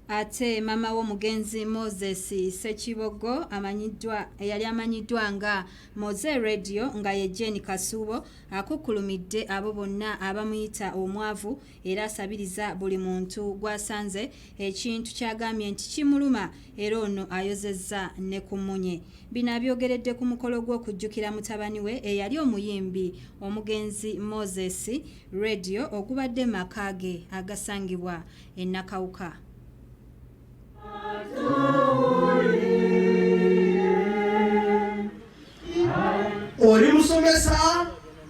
ate mama w'omugenzi Moses Sekibogo yali amanyiddwa nga Moze Radio nga ye Jane Kasubo akukkulumidde abo bonna abamuyita omwavu era asabiriza buli muntu gwasanze ekintu kyagambye nti kimuluma era ono ayozezza ne ku munye. Bino abyogeredde ku mukolo gw'okujjukira mutabani we eyali omuyimbi omugenzi Moses Radio ogubadde makage agasangibwa e Nakawuka. Oli musomesa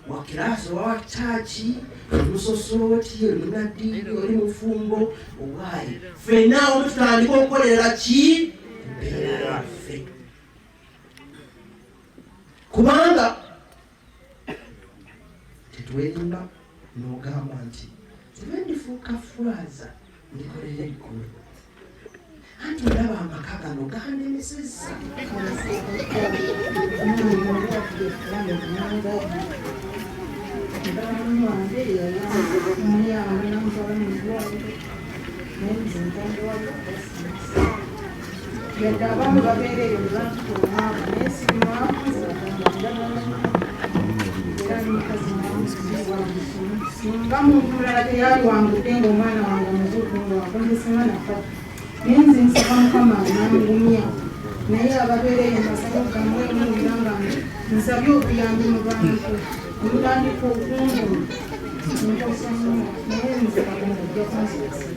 wa kirasi wa chachi, musosoti, olinaddi, oli mufumbo, owaye. Fena omutandika okukolera ki? Mbeera ffe. Kubanga tetwerimba n'ogamba nti tebandifuuka fulaza ndikolera ekkulu. Anti olaba amaka gano gandenesezza. Singa muntu mulala teyali wangudde ng'omwana wange omuzuuku ng'akozesema nafata nenze nsaba Mukama n'angumya naye ababeereyo masabo gammwe muwulira nga nsabye obuyambi mu bantu omutandika okungulu nkosa nnyo naye nze Katonda ajja kunsobozesa.